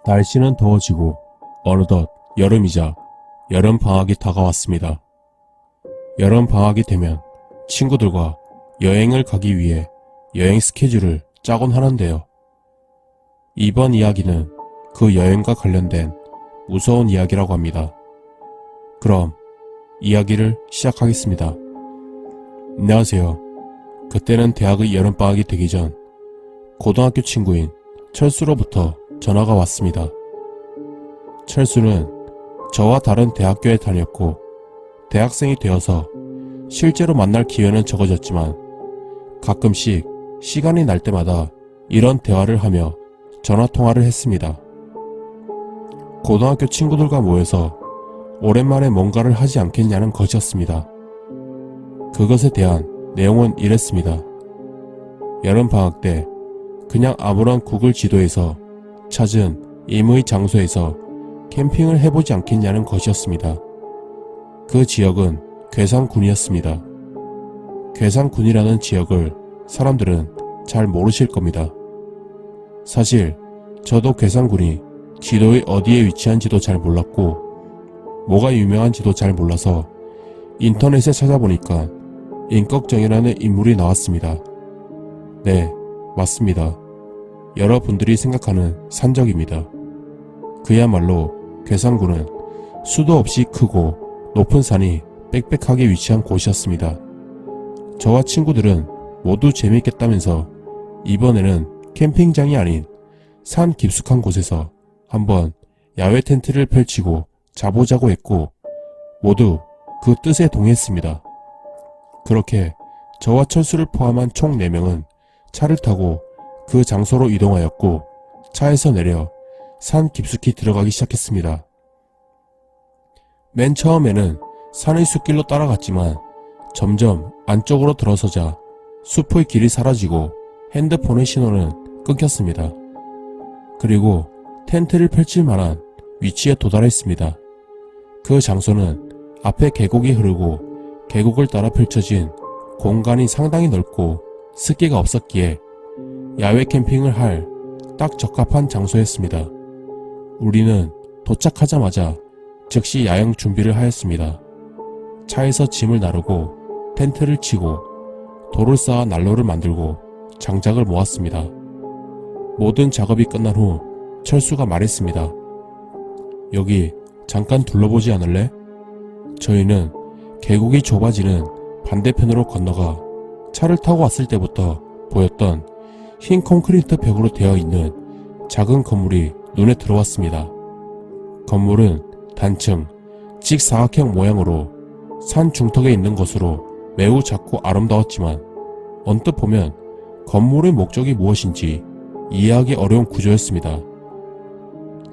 날씨는 더워지고 어느덧 여름이자 여름방학이 다가왔습니다. 여름방학이 되면 친구들과 여행을 가기 위해 여행 스케줄을 짜곤 하는데요. 이번 이야기는 그 여행과 관련된 무서운 이야기라고 합니다. 그럼 이야기를 시작하겠습니다. 안녕하세요. 그때는 대학의 여름방학이 되기 전 고등학교 친구인 철수로부터 전화가 왔습니다. 철수는 저와 다른 대학교에 다녔고 대학생이 되어서 실제로 만날 기회는 적어졌지만 가끔씩 시간이 날 때마다 이런 대화를 하며 전화통화를 했습니다. 고등학교 친구들과 모여서 오랜만에 뭔가를 하지 않겠냐는 것이었습니다. 그것에 대한 내용은 이랬습니다. 여름방학 때 그냥 아무런 구글 지도에서 찾은 임의 장소에서 캠핑을 해보지 않겠냐는 것이었습니다. 그 지역은 괴산군이었습니다. 괴산군이라는 지역을 사람들은 잘 모르실 겁니다. 사실 저도 괴산군이 지도의 어디에 위치한지도 잘 몰랐고 뭐가 유명한지도 잘 몰라서 인터넷에 찾아보니까 임꺽정이라는 인물이 나왔습니다. 네, 맞습니다. 여러분들이 생각하는 산적입니다. 그야말로 괴산군은 수도 없이 크고 높은 산이 빽빽하게 위치한 곳이었습니다. 저와 친구들은 모두 재미있겠다면서 이번에는 캠핑장이 아닌 산 깊숙한 곳에서 한번 야외 텐트를 펼치고 자보자고 했고 모두 그 뜻에 동의했습니다. 그렇게 저와 철수를 포함한 총 4명은 차를 타고 그 장소로 이동하였고 차에서 내려 산 깊숙이 들어가기 시작했습니다. 맨 처음에는 산의 숲길로 따라갔지만 점점 안쪽으로 들어서자 숲의 길이 사라지고 핸드폰의 신호는 끊겼습니다. 그리고 텐트를 펼칠 만한 위치에 도달했습니다. 그 장소는 앞에 계곡이 흐르고 계곡을 따라 펼쳐진 공간이 상당히 넓고 습기가 없었기에 야외 캠핑을 할 딱 적합한 장소였습니다. 우리는 도착하자마자 즉시 야영 준비를 하였습니다. 차에서 짐을 나르고 텐트를 치고 돌을 쌓아 난로를 만들고 장작을 모았습니다. 모든 작업이 끝난 후 철수가 말했습니다. 여기 잠깐 둘러보지 않을래? 저희는 계곡이 좁아지는 반대편으로 건너가 차를 타고 왔을 때부터 보였던 흰 콘크리트 벽으로 되어 있는 작은 건물이 눈에 들어왔습니다. 건물은 단층, 직사각형 모양으로 산 중턱에 있는 것으로 매우 작고 아름다웠지만 언뜻 보면 건물의 목적이 무엇인지 이해하기 어려운 구조였습니다.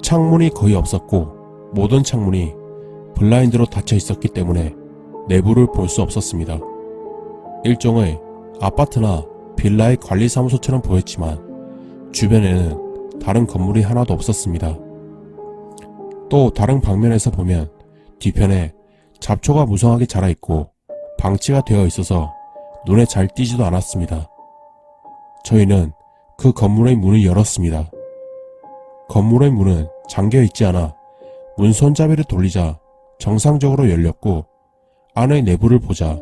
창문이 거의 없었고 모든 창문이 블라인드로 닫혀 있었기 때문에 내부를 볼 수 없었습니다. 일종의 아파트나 빌라의 관리사무소처럼 보였지만 주변에는 다른 건물이 하나도 없었습니다. 또 다른 방면에서 보면 뒤편에 잡초가 무성하게 자라있고 방치가 되어 있어서 눈에 잘 띄지도 않았습니다. 저희는 그 건물의 문을 열었습니다. 건물의 문은 잠겨 있지 않아 문 손잡이를 돌리자 정상적으로 열렸고 안의 내부를 보자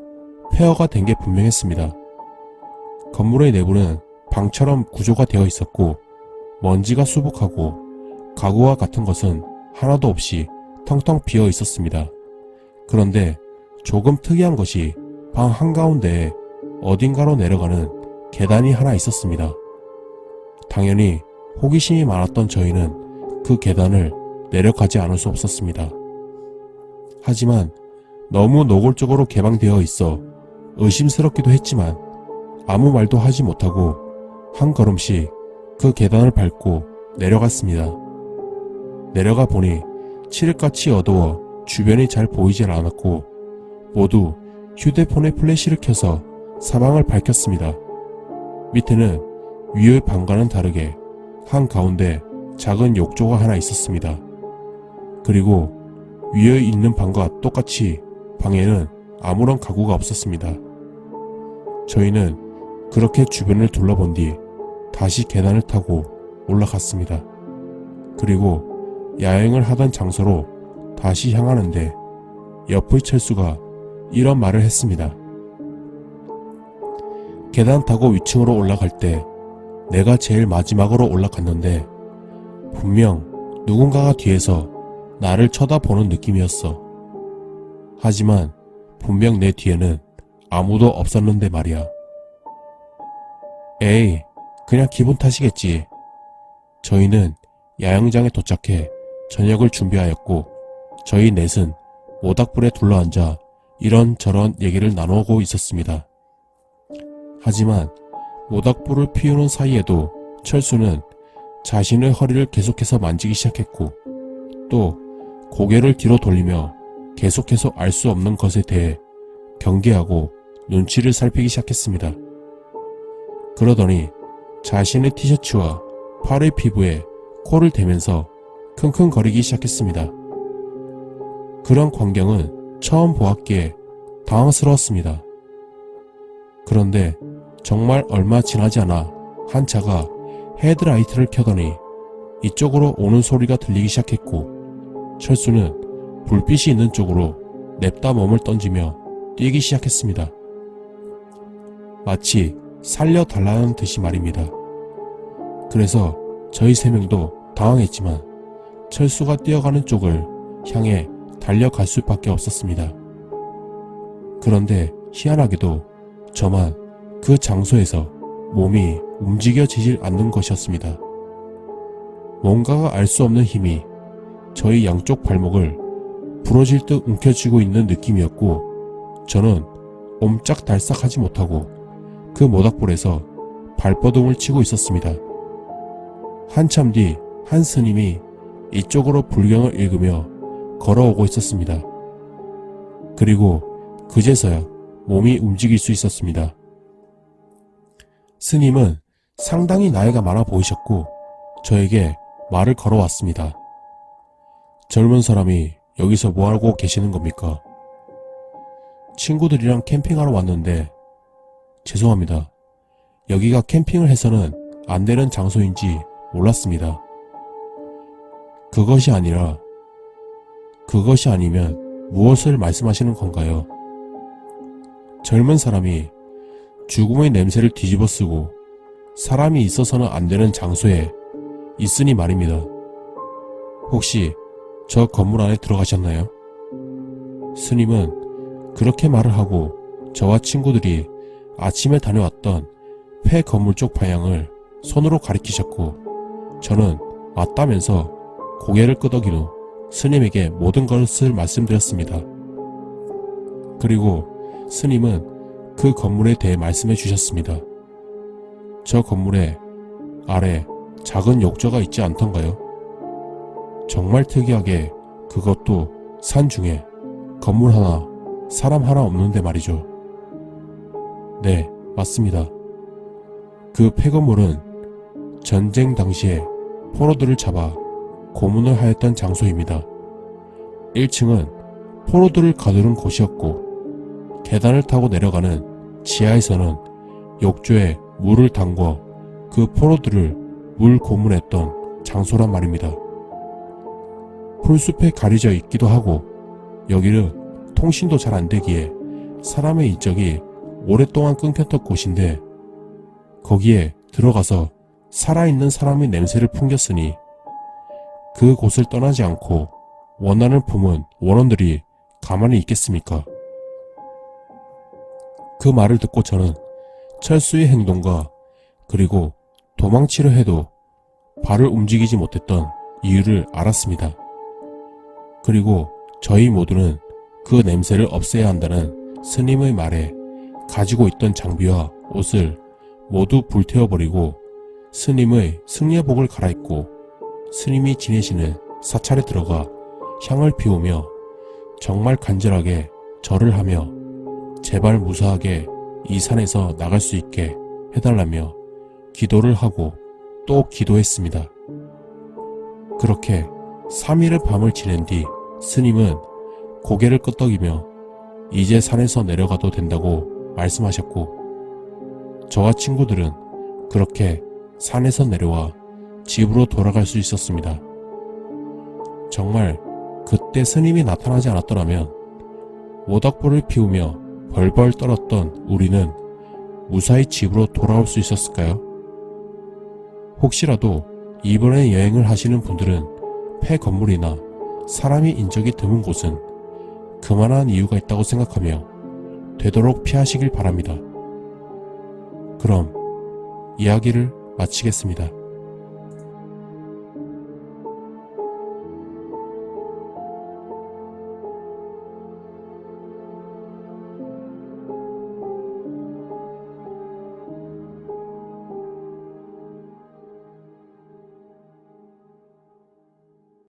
폐허가 된 게 분명했습니다. 건물의 내부는 방처럼 구조가 되어 있었고 먼지가 수북하고 가구와 같은 것은 하나도 없이 텅텅 비어 있었습니다. 그런데 조금 특이한 것이 방 한가운데에 어딘가로 내려가는 계단이 하나 있었습니다. 당연히 호기심이 많았던 저희는 그 계단을 내려가지 않을 수 없었습니다. 하지만 너무 노골적으로 개방되어 있어 의심스럽기도 했지만 아무 말도 하지 못하고 한 걸음씩 그 계단을 밟고 내려갔습니다. 내려가 보니 칠흑같이 어두워 주변이 잘 보이질 않았고 모두 휴대폰에 플래시를 켜서 사방을 밝혔습니다. 밑에는 위의 방과는 다르게 한가운데 작은 욕조가 하나 있었습니다. 그리고 위에 있는 방과 똑같이 방에는 아무런 각오가 없었습니다. 저희는 그렇게 주변을 둘러본 뒤 다시 계단을 타고 올라갔습니다. 그리고 야행을 하던 장소로 다시 향하는데 옆의 철수가 이런 말을 했습니다. 계단 타고 위층으로 올라갈 때 내가 제일 마지막으로 올라갔는데 분명 누군가가 뒤에서 나를 쳐다보는 느낌이었어. 하지만 분명 내 뒤에는 아무도 없었는데 말이야. 에이, 그냥 기분 탓이겠지. 저희는 야영장에 도착해 저녁을 준비하였고 저희 넷은 모닥불에 둘러앉아 이런저런 얘기를 나누고 있었습니다. 하지만 모닥불을 피우는 사이에도 철수는 자신의 허리를 계속해서 만지기 시작했고 또 고개를 뒤로 돌리며 계속해서 알 수 없는 것에 대해 경계하고 눈치를 살피기 시작했습니다. 그러더니 자신의 티셔츠와 팔의 피부에 코를 대면서 킁킁거리기 시작했습니다. 그런 광경은 처음 보았기에 당황스러웠습니다. 그런데 정말 얼마 지나지 않아 한 차가 헤드라이트를 켜더니 이쪽으로 오는 소리가 들리기 시작했고 철수는 불빛이 있는 쪽으로 냅다 몸을 던지며 뛰기 시작했습니다. 마치 살려달라는 듯이 말입니다. 그래서 저희 세 명도 당황했지만 철수가 뛰어가는 쪽을 향해 달려갈 수밖에 없었습니다. 그런데 희한하게도 저만 그 장소에서 몸이 움직여지질 않는 것이었습니다. 뭔가가 알 수 없는 힘이 저희 양쪽 발목을 부러질 듯 움켜쥐고 있는 느낌이었고 저는 옴짝달싹하지 못하고 그 모닥불에서 발버둥을 치고 있었습니다. 한참 뒤 한 스님이 이쪽으로 불경을 읽으며 걸어오고 있었습니다. 그리고 그제서야 몸이 움직일 수 있었습니다. 스님은 상당히 나이가 많아 보이셨고 저에게 말을 걸어왔습니다. 젊은 사람이 여기서 뭐하고 계시는 겁니까? 친구들이랑 캠핑하러 왔는데 죄송합니다. 여기가 캠핑을 해서는 안 되는 장소인지 몰랐습니다. 그것이 아니면 무엇을 말씀하시는 건가요? 젊은 사람이 죽음의 냄새를 뒤집어 쓰고 사람이 있어서는 안 되는 장소에 있으니 말입니다. 혹시 저 건물 안에 들어가셨나요? 스님은 그렇게 말을 하고 저와 친구들이 아침에 다녀왔던 폐 건물 쪽 방향을 손으로 가리키셨고 저는 맞다면서 고개를 끄덕인 후 스님에게 모든 것을 말씀드렸습니다. 그리고 스님은 그 건물에 대해 말씀해 주셨습니다. 저 건물에 아래 작은 욕조가 있지 않던가요? 정말 특이하게 그것도 산 중에 건물 하나, 사람 하나 없는데 말이죠. 네, 맞습니다. 그 폐건물은 전쟁 당시에 포로들을 잡아 고문을 하였던 장소입니다. 1층은 포로들을 가두는 곳이었고 계단을 타고 내려가는 지하에서는 욕조에 물을 담궈 그 포로들을 물 고문했던 장소란 말입니다. 풀숲에 가려져 있기도 하고 여기는 통신도 잘 안되기에 사람의 인적이 오랫동안 끊겼던 곳인데 거기에 들어가서 살아있는 사람의 냄새를 풍겼으니 그 곳을 떠나지 않고 원한을 품은 원원들이 가만히 있겠습니까? 그 말을 듣고 저는 철수의 행동과 그리고 도망치려 해도 발을 움직이지 못했던 이유를 알았습니다. 그리고 저희 모두는 그 냄새를 없애야 한다는 스님의 말에 가지고 있던 장비와 옷을 모두 불태워버리고 스님의 승려복을 갈아입고 스님이 지내시는 사찰에 들어가 향을 피우며 정말 간절하게 절을 하며 제발 무사하게 이 산에서 나갈 수 있게 해달라며 기도를 하고 또 기도했습니다. 그렇게 3일의 밤을 지낸 뒤 스님은 고개를 끄덕이며 이제 산에서 내려가도 된다고 말씀하셨고, 저와 친구들은 그렇게 산에서 내려와 집으로 돌아갈 수 있었습니다. 정말 그때 스님이 나타나지 않았더라면 모닥불을 피우며 벌벌 떨었던 우리는 무사히 집으로 돌아올 수 있었을까요? 혹시라도 이번에 여행을 하시는 분들은 폐 건물이나 사람이 인적이 드문 곳은 그만한 이유가 있다고 생각하며 되도록 피하시길 바랍니다. 그럼 이야기를 마치겠습니다.